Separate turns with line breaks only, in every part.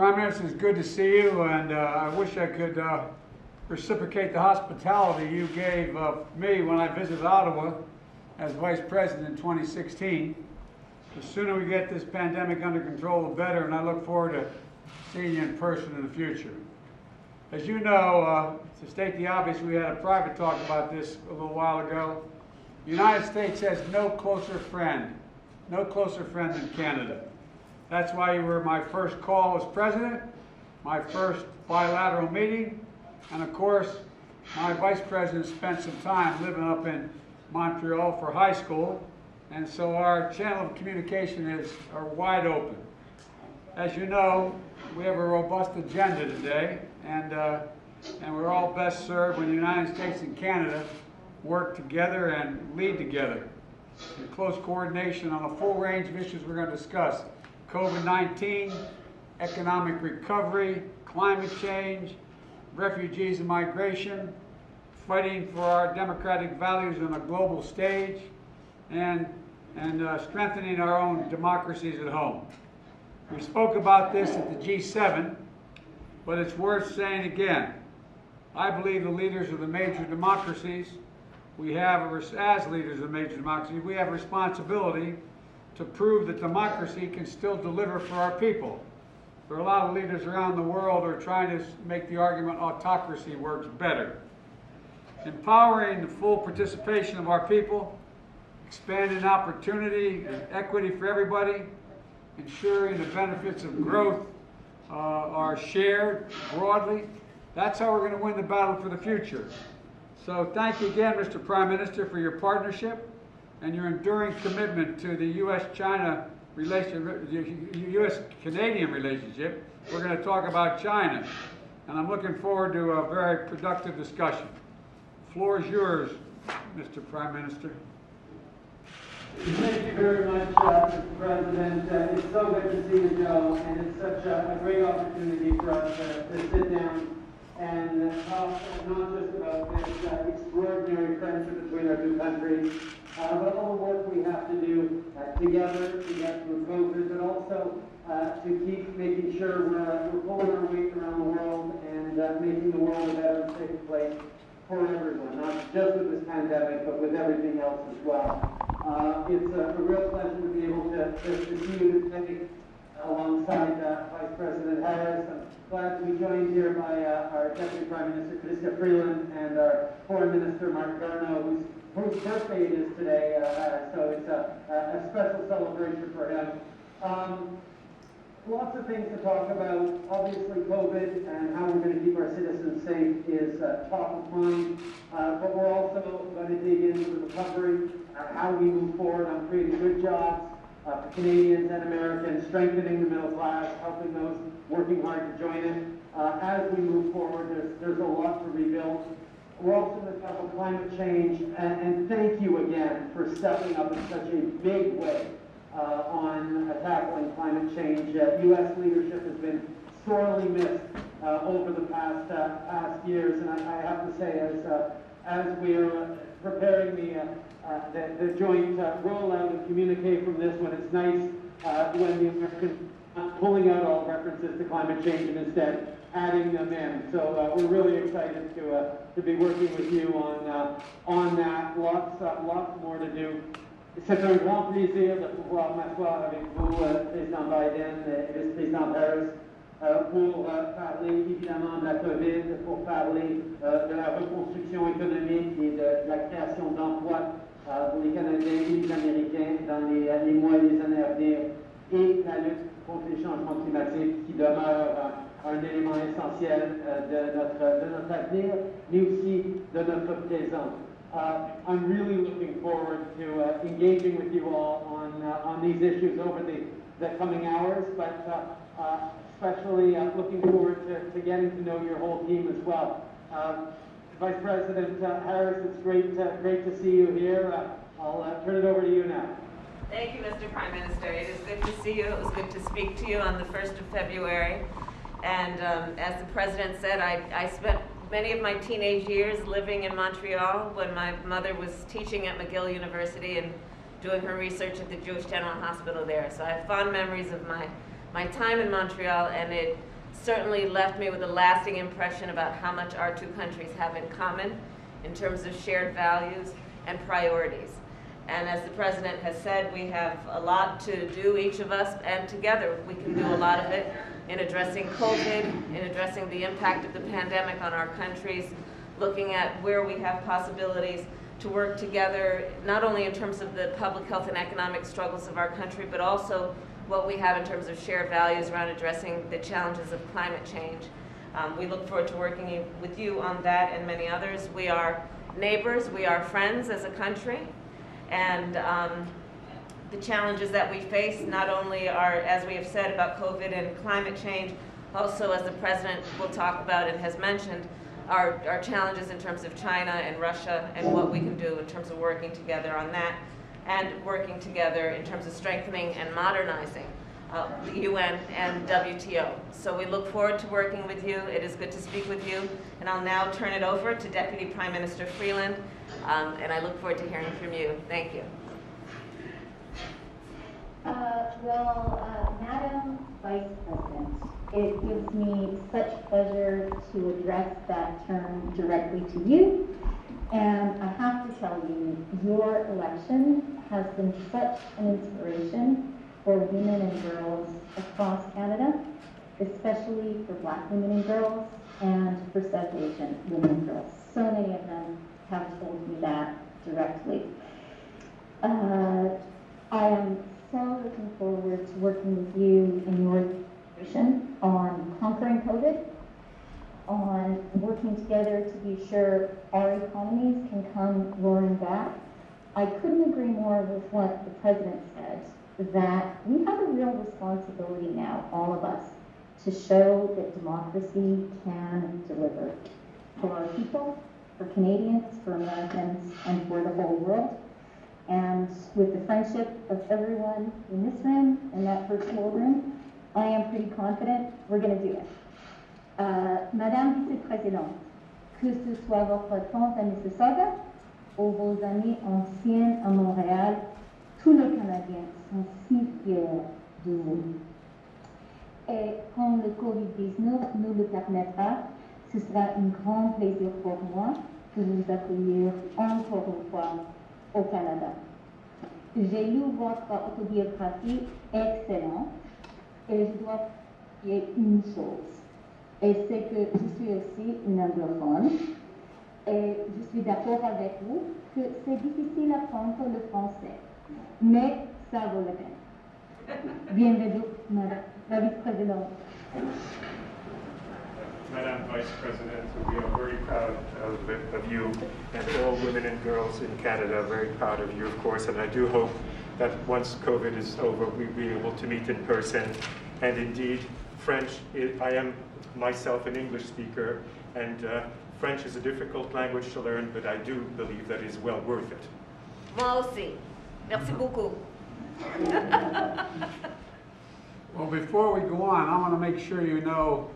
Prime Minister, it's good to see you, and I wish I could reciprocate the hospitality you gave me when I visited Ottawa as Vice President in 2016. The sooner we get this pandemic under control, the better, and I look forward to seeing you in person in the future. As you know, to state the obvious, we had a private talk about this a little while ago. The United States has no closer friend than Canada. That's why you were my first call as president, my first bilateral meeting, and of course, my vice president spent some time living up in Montreal for high school, and so our channel of communication are wide open. As you know, we have a robust agenda today, and we're all best served when the United States and Canada work together and lead together in close coordination on a full range of issues we're going to discuss. COVID-19, economic recovery, climate change, refugees and migration, fighting for our democratic values on a global stage, and strengthening our own democracies at home. We spoke about this at the G7, but it's worth saying again. I believe the leaders of the major democracies, as leaders of the major democracies, we have a responsibility to prove that democracy can still deliver for our people. There are a lot of leaders around the world who are trying to make the argument autocracy works better. Empowering the full participation of our people, expanding opportunity and equity for everybody, ensuring the benefits of growth are shared broadly. That's how we're going to win the battle for the future. So thank you again, Mr. Prime Minister, for your partnership and your enduring commitment to the U.S.-China U.S.-Canadian relationship. We're going to talk about China, and I'm looking forward to a very productive discussion. The floor is yours, Mr. Prime Minister.
Thank you very much, Mr. President. It's so good to see you, Joe, and it's such a great opportunity for us to sit down and talk not just about this extraordinary friendship between our two countries, but all the work we have to do together to get through COVID, but also to keep making sure we're pulling our weight around the world and making the world a better and safe place for everyone, not just with this pandemic, but with everything else as well. It's a real pleasure to be able to see you today alongside Vice President Harris. I'm glad to be joined here by our Deputy Prime Minister, Chrystia Freeland, and our Foreign Minister, Mark Garneau, whose birthday it is today, so it's a special celebration for him. Lots of things to talk about. Obviously, COVID and how we're going to keep our citizens safe is top of mind, but we're also going to dig into the recovery, how we move forward on creating good jobs for Canadians and Americans, strengthening the middle class, helping those working hard to join it. As we move forward, there's a lot to rebuild. We're also going to talk about climate change, and thank you again for stepping up in such a big way on tackling climate change. U.S. leadership has been sorely missed over the past years, and I have to say, as we're preparing the joint rollout and communicate from this one, it's nice when the Americans pulling out all references to climate change and instead adding them in. So we're really excited to be working with you on that. Lots more to do. C'est un grand plaisir de pouvoir m'asseoir avec vous, Président Biden et Vice-président Harris, pour parler évidemment de la COVID, pour parler de la reconstruction économique et de la création d'emplois pour les Canadiens et les Américains dans les mois et les années à venir, et la lutte contre les changements climatiques qui demeure un élément essentiel de notre avenir, mais aussi de notre présent. I'm really looking forward to engaging with you all on these issues over the coming hours, but especially looking forward to getting to know your whole team as well. Vice President Harris, it's great to see you here. I'll turn it over to you now.
Thank you, Mr. Prime Minister. It is good to see you. It was good to speak to you on the 1st of February. And as the President said, I spent many of my teenage years living in Montreal when my mother was teaching at McGill University and doing her research at the Jewish General Hospital there. So I have fond memories of my time in Montreal, and it certainly left me with a lasting impression about how much our two countries have in common in terms of shared values and priorities. And as the President has said, we have a lot to do, each of us, and together we can do a lot of it in addressing COVID, in addressing the impact of the pandemic on our countries, looking at where we have possibilities to work together, not only in terms of the public health and economic struggles of our country, but also what we have in terms of shared values around addressing the challenges of climate change. We look forward to working with you on that and many others. We are neighbors, we are friends as a country, and the challenges that we face not only are, as we have said, about COVID and climate change, also, as the President will talk about and has mentioned, our challenges in terms of China and Russia and what we can do in terms of working together on that, and working together in terms of strengthening and modernizing the UN and WTO. So we look forward to working with you. It is good to speak with you. And I'll now turn it over to Deputy Prime Minister Freeland, and I look forward to hearing from you. Thank you.
Madam Vice President, it gives me such pleasure to address that term directly to you. And I have to tell you, your election has been such an inspiration for women and girls across Canada, especially for Black women and girls and for South Asian women and girls. So many of them have told me that directly. I am so looking forward to working with you in your administration on conquering COVID, on working together to be sure our economies can come roaring back. I couldn't agree more with what the President said, that we have a real responsibility now, all of us, to show that democracy can deliver for our people, for Canadians, for Americans, and for the whole world. And with the friendship of everyone in this room and that virtual room, I am pretty confident we're going to do it. Madame Vice-Présidente, que ce soit votre tante à Mississauga ou vos amis anciens à Montréal, tous les Canadiens sont si fiers de vous. Et quand le COVID-19 nous le permettra, ce sera un grand plaisir pour moi de vous accueillir encore une fois au Canada. J'ai lu votre autobiographie excellente et je dois dire une chose. Et c'est que je suis aussi une anglophone et je suis d'accord avec vous que c'est difficile d'apprendre le français, mais ça vaut la peine. Bienvenue, Madame la Vice-Présidente.
Madam Vice President, we are very proud of you and all women and girls in Canada are very proud of you, of course, and I do hope that once COVID is over, we'll be able to meet in person. And indeed, French, I am myself an English speaker, and French is a difficult language to learn, but I do believe that it is well worth it.
Moi aussi. Merci beaucoup.
Well, before we go on, I want to make sure you know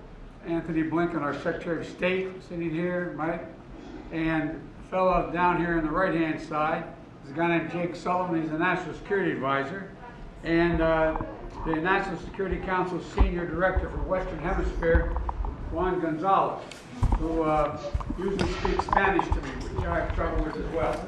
Anthony Blinken, our Secretary of State, sitting here, right? And the fellow down here on the right-hand side is a guy named Jake Sullivan. He's the National Security Advisor. And the National Security Council's Senior Director for Western Hemisphere, Juan Gonzalez, who usually speaks Spanish to me, which I struggle with as well.